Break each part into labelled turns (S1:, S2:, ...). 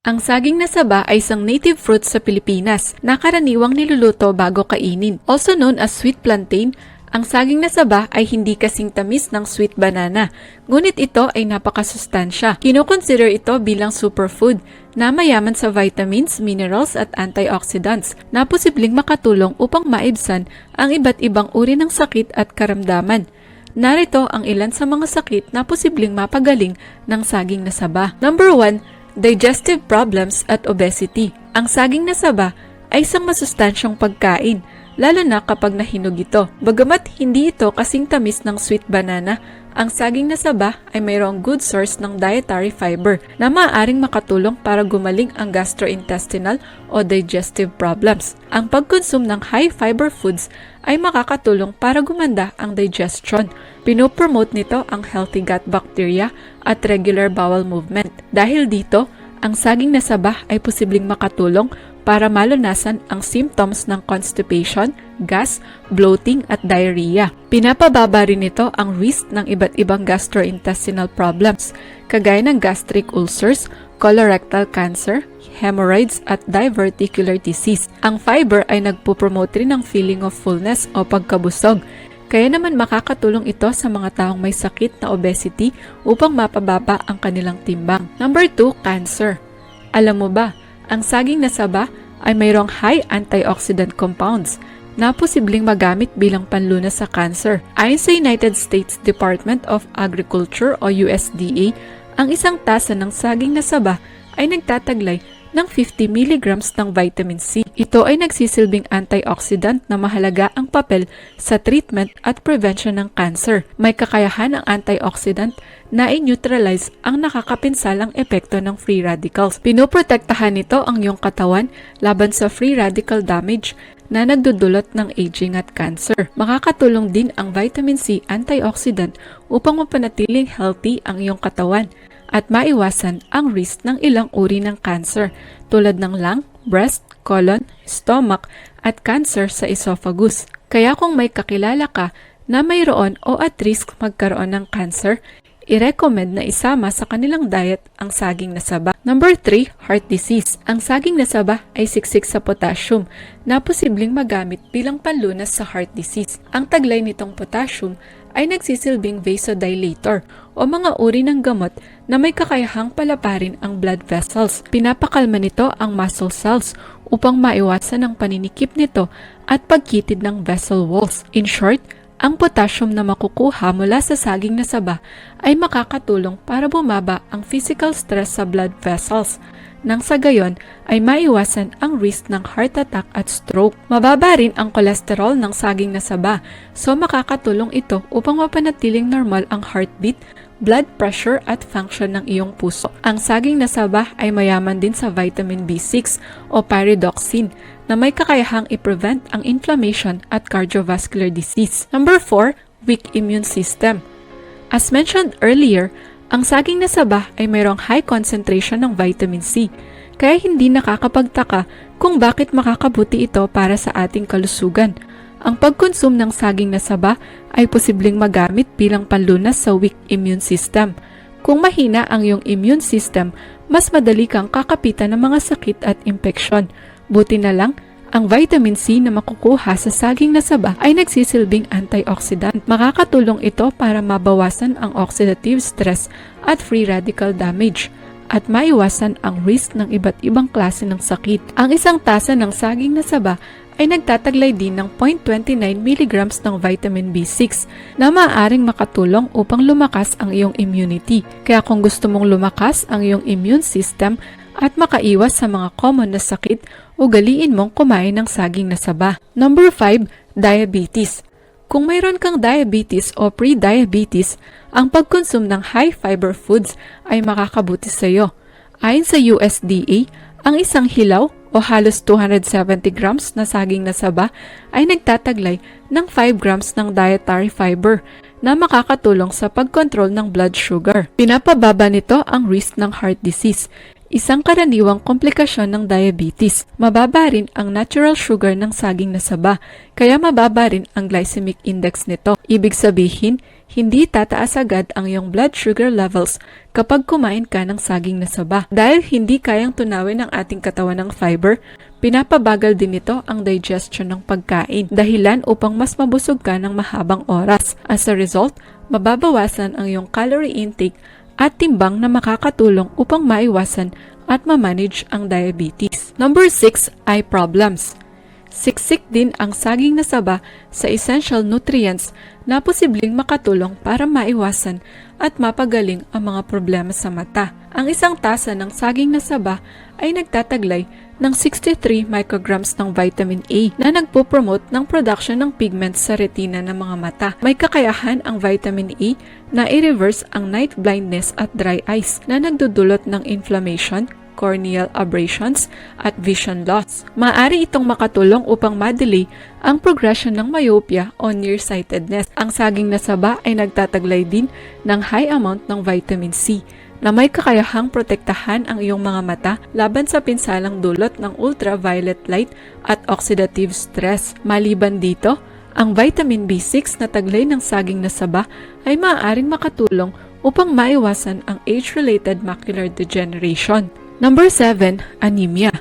S1: Ang saging na saba ay isang native fruit sa Pilipinas na karaniwang niluluto bago kainin. Also known as sweet plantain, ang saging na saba ay hindi kasing tamis ng sweet banana, ngunit ito ay napakasustansya. Kinoconsider ito bilang superfood na mayaman sa vitamins, minerals at antioxidants na posibleng makatulong upang maibsan ang iba't ibang uri ng sakit at karamdaman. Narito ang ilan sa mga sakit na posibleng mapagaling ng saging na saba. Number 1, digestive problems at obesity. Ang saging na saba ay isang masustansyang pagkain, lalo na kapag nahinog ito. Bagamat hindi ito kasing tamis ng sweet banana, ang saging na saba ay mayroong good source ng dietary fiber na maaaring makatulong para gumaling ang gastrointestinal o digestive problems. Ang pagkonsume ng high fiber foods ay makakatulong para gumanda ang digestion. Pinopromote nito ang healthy gut bacteria at regular bowel movement. Dahil dito, ang saging na saba ay posibleng makatulong para malunasan ang symptoms ng constipation, gas, bloating at diarrhea. Pinapababa rin nito ang risk ng iba't ibang gastrointestinal problems, kagaya ng gastric ulcers, colorectal cancer, hemorrhoids at diverticular disease. Ang fiber ay nagpo-promote rin ng feeling of fullness o pagkabusog. Kaya naman makakatulong ito sa mga taong may sakit na obesity upang mapababa ang kanilang timbang. Number 2, cancer. Alam mo ba, ang saging na saba ay mayroong high antioxidant compounds na posibleng magamit bilang panlunas sa cancer. Ayon sa United States Department of Agriculture o USDA, ang isang tasa ng saging na saba ay nagtataglay ng 50 mg ng vitamin C. Ito ay nagsisilbing antioxidant na mahalaga ang papel sa treatment at prevention ng cancer. May kakayahan ang antioxidant na i-neutralize ang nakakapinsalang epekto ng free radicals. Pinoprotektahan nito ang iyong katawan laban sa free radical damage na nagdudulot ng aging at cancer. Makakatulong din ang vitamin C antioxidant upang mapanatiling healthy ang iyong katawan at maiwasan ang risk ng ilang uri ng cancer tulad ng lung, breast, colon, stomach at cancer sa esophagus. Kaya kung may kakilala ka na mayroon o at risk magkaroon ng cancer, i-recommend na isama sa kanilang diet ang saging na saba. Number 3, heart disease. Ang saging na saba ay siksik sa potassium na posibleng magamit bilang panlunas sa heart disease. Ang taglay nitong potassium ay nagsisilbing vasodilator o mga uri ng gamot na may kakayahang palaparin ang blood vessels. Pinapakalma nito ang muscle cells upang maiwasan ang paninikip nito at pagkitid ng vessel walls. In short, ang potassium na makukuha mula sa saging na saba ay makakatulong para bumaba ang physical stress sa blood vessels, nang sa gayon ay maiwasan ang risk ng heart attack at stroke. Mababa rin ang kolesterol ng saging na saba, so makakatulong ito upang mapanatiling normal ang heartbeat, blood pressure at function ng iyong puso. Ang saging na saba ay mayaman din sa vitamin B6 o pyridoxine na may kakayahang i-prevent ang inflammation at cardiovascular disease. Number 4, weak immune system. As mentioned earlier, ang saging na saba ay mayroong high concentration ng vitamin C, kaya hindi nakakapagtaka kung bakit makakabuti ito para sa ating kalusugan. Ang pagkonsume ng saging na saba ay posibleng magamit bilang panlunas sa weak immune system. Kung mahina ang iyong immune system, mas madali kang kakapitan ng mga sakit at impeksyon. Buti na lang, ang vitamin C na makukuha sa saging na saba ay nagsisilbing antioxidant. Makakatulong ito para mabawasan ang oxidative stress at free radical damage at maiwasan ang risk ng iba't ibang klase ng sakit. Ang isang tasa ng saging na saba ay nagtataglay din ng 0.29 mg ng vitamin B6 na maaaring makatulong upang lumakas ang iyong immunity. Kaya kung gusto mong lumakas ang iyong immune system at makaiwas sa mga common na sakit, ugaliin mong kumain ng saging na saba. Number 5, diabetes. Kung mayroon kang diabetes o pre-diabetes, ang pagkonsume ng high-fiber foods ay makakabuti sa iyo. Ayon sa USDA, ang isang hilaw o halos 270 grams na saging na saba ay nagtataglay ng 5 grams ng dietary fiber na makakatulong sa pagkontrol ng blood sugar. Pinapababa nito ang risk ng heart disease, isang karaniwang komplikasyon ng diabetes. Mababa rin ang natural sugar ng saging na saba, kaya mababa rin ang glycemic index nito. Ibig sabihin, hindi tataas agad ang iyong blood sugar levels kapag kumain ka ng saging na saba. Dahil hindi kayang tunawin ng ating katawan ng fiber, pinapabagal din ito ang digestion ng pagkain, dahilan upang mas mabusog ka ng mahabang oras. As a result, mababawasan ang iyong calorie intake at timbang na makakatulong upang maiwasan at ma-manage ang diabetes. Number 6, eye problems. Siksik din ang saging na saba sa essential nutrients na posibleng makatulong para maiwasan at mapagaling ang mga problema sa mata. Ang isang tasa ng saging na saba ay nagtataglay ng 63 micrograms ng vitamin A na nagpo-promote ng production ng pigments sa retina ng mga mata. May kakayahan ang vitamin A na i-reverse ang night blindness at dry eyes na nagdudulot ng inflammation, corneal abrasions, at vision loss. Maaari itong makatulong upang ma-delay ang progression ng myopia o nearsightedness. Ang saging na saba ay nagtataglay din ng high amount ng vitamin C na may kakayahang protektahan ang iyong mga mata laban sa pinsalang dulot ng ultraviolet light at oxidative stress. Maliban dito, ang vitamin B6 na taglay ng saging na saba ay maaaring makatulong upang maiwasan ang age-related macular degeneration. Number 7, anemia.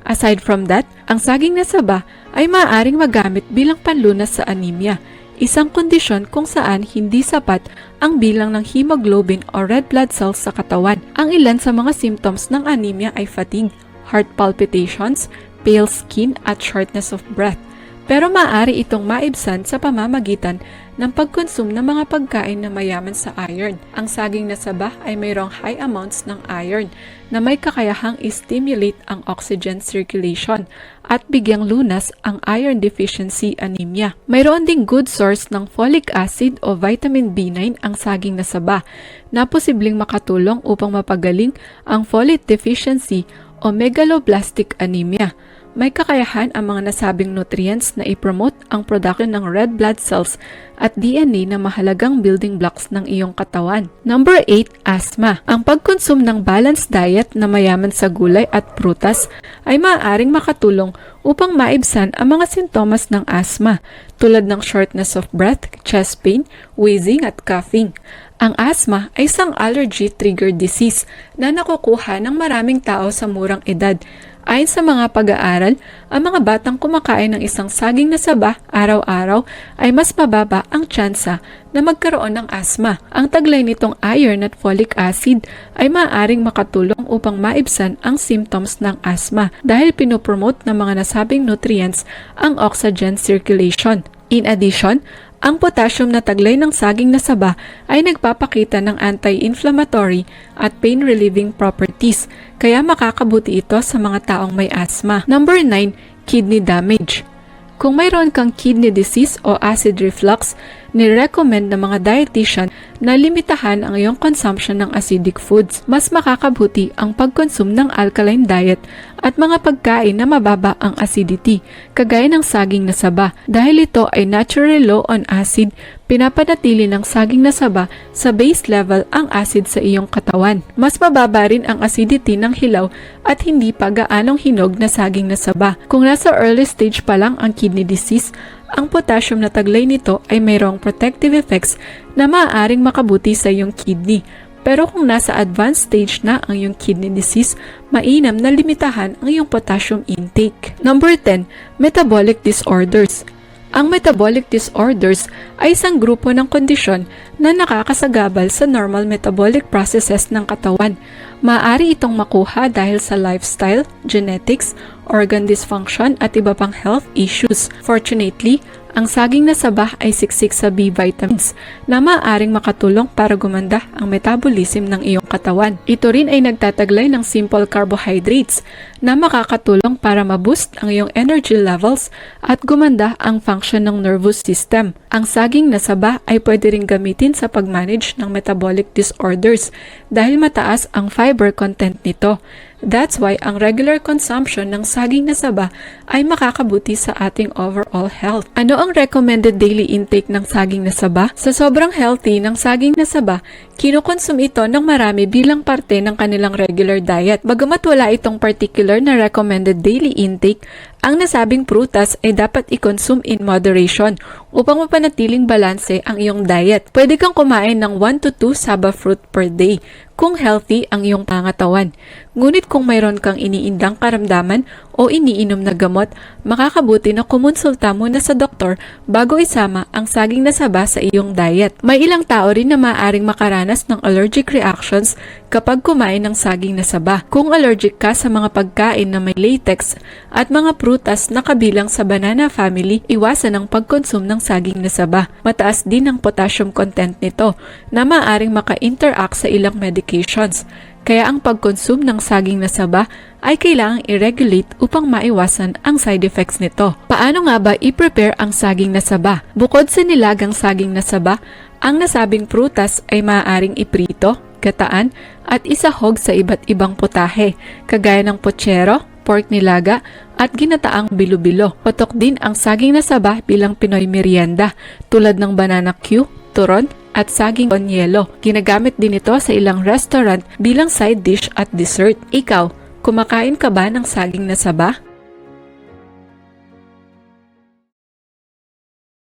S1: Aside from that, ang saging na saba ay maaaring magamit bilang panlunas sa anemia, isang kondisyon kung saan hindi sapat ang bilang ng hemoglobin o red blood cells sa katawan. Ang ilan sa mga symptoms ng anemia ay fatigue, heart palpitations, pale skin at shortness of breath. Pero maaari itong maibsan sa pamamagitan ng pagkonsum ng mga pagkain na mayaman sa iron. Ang saging na saba ay mayroong high amounts ng iron na may kakayahang i-stimulate ang oxygen circulation at bigyang lunas ang iron deficiency anemia. Mayroon ding good source ng folic acid o vitamin B9 ang saging na saba na posibleng makatulong upang mapagaling ang folate deficiency o megaloblastic anemia. May kakayahan ang mga nasabing nutrients na i-promote ang production ng red blood cells at DNA na mahalagang building blocks ng iyong katawan. Number 8, asthma. Ang pagkonsum ng balanced diet na mayaman sa gulay at prutas ay maaaring makatulong upang maibsan ang mga sintomas ng asthma tulad ng shortness of breath, chest pain, wheezing at coughing. Ang asthma ay isang allergy-triggered disease na nakukuha ng maraming tao sa murang edad. Ayon sa mga pag-aaral, ang mga batang kumakain ng isang saging na saba araw-araw ay mas mababa ang tsansa na magkaroon ng asthma. Ang taglay nitong iron at folic acid ay maaaring makatulong upang maibsan ang symptoms ng asthma dahil pinopromote ng mga nasabing nutrients ang oxygen circulation. In addition, ang potassium na taglay ng saging na saba ay nagpapakita ng anti-inflammatory at pain-relieving properties, kaya makakabuti ito sa mga taong may asthma. Number 9, kidney damage. Kung mayroon kang kidney disease o acid reflux, ni-recommend ng mga dietitian na limitahan ang iyong consumption ng acidic foods. Mas makakabuti ang pagkonsum ng alkaline diet at mga pagkain na mababa ang acidity, kagaya ng saging na saba. Dahil ito ay naturally low on acid, pinapanatili ng saging na saba sa base level ang acid sa iyong katawan. Mas mababa rin ang acidity ng hilaw at hindi pa gaanong hinog na saging na saba. Kung nasa early stage pa lang ang kidney disease, ang potassium na taglay nito ay mayroong protective effects na maaaring makabuti sa iyong kidney. Pero kung nasa advanced stage na ang iyong kidney disease, mainam na limitahan ang iyong potassium intake. Number 10, metabolic disorders. Ang metabolic disorders ay isang grupo ng kondisyon na nakakasagabal sa normal metabolic processes ng katawan. Maaari itong makuha dahil sa lifestyle, genetics, organ dysfunction at iba pang health issues. Fortunately, ang saging na saba ay siksik sa B vitamins na maaaring makatulong para gumanda ang metabolism ng iyong katawan. Ito rin ay nagtataglay ng simple carbohydrates na makakatulong para ma-boost ang iyong energy levels at gumanda ang function ng nervous system. Ang saging na saba ay pwede ring gamitin sa pag-manage ng metabolic disorders dahil mataas ang fiber content nito. That's why ang regular consumption ng saging na saba ay makakabuti sa ating overall health. Ano ang recommended daily intake ng saging na saba? Sa sobrang healthy ng saging na saba, kinukonsum ito ng marami bilang parte ng kanilang regular diet. Bagamat wala itong particular na recommended daily intake, Ang nasabing prutas ay dapat i-consume in moderation upang mapanatiling balanse ang iyong diet. Pwede kang kumain ng 1 to 2 saba fruit per day kung healthy ang iyong pangatawan. Ngunit kung mayroon kang iniindang karamdaman o iniinom na gamot, makakabuti na kumonsulta muna sa doktor bago isama ang saging na saba sa iyong diet. May ilang tao rin na maaaring makaranas ng allergic reactions kapag kumain ng saging na saba. Kung allergic ka sa mga pagkain na may latex at mga prutas na kabilang sa banana family, iwasan ang pag-consume ng saging na saba. Mataas din ang potassium content nito na maaaring maka-interact sa ilang medications. Kaya ang pag-consume ng saging na saba ay kailangang i-regulate upang maiwasan ang side effects nito. Paano nga ba i-prepare ang saging na saba? Bukod sa nilagang saging na saba, ang nasabing prutas ay maaaring iprito, gataan, at isahog sa iba't ibang putahe, kagaya ng pochero, pork nilaga, at ginataang bilo-bilo. Patok din ang saging na saba bilang Pinoy merienda, tulad ng banana Q, turon, at saging con yelo. Ginagamit din ito sa ilang restaurant bilang side dish at dessert. Ikaw, kumakain ka ba ng saging na saba?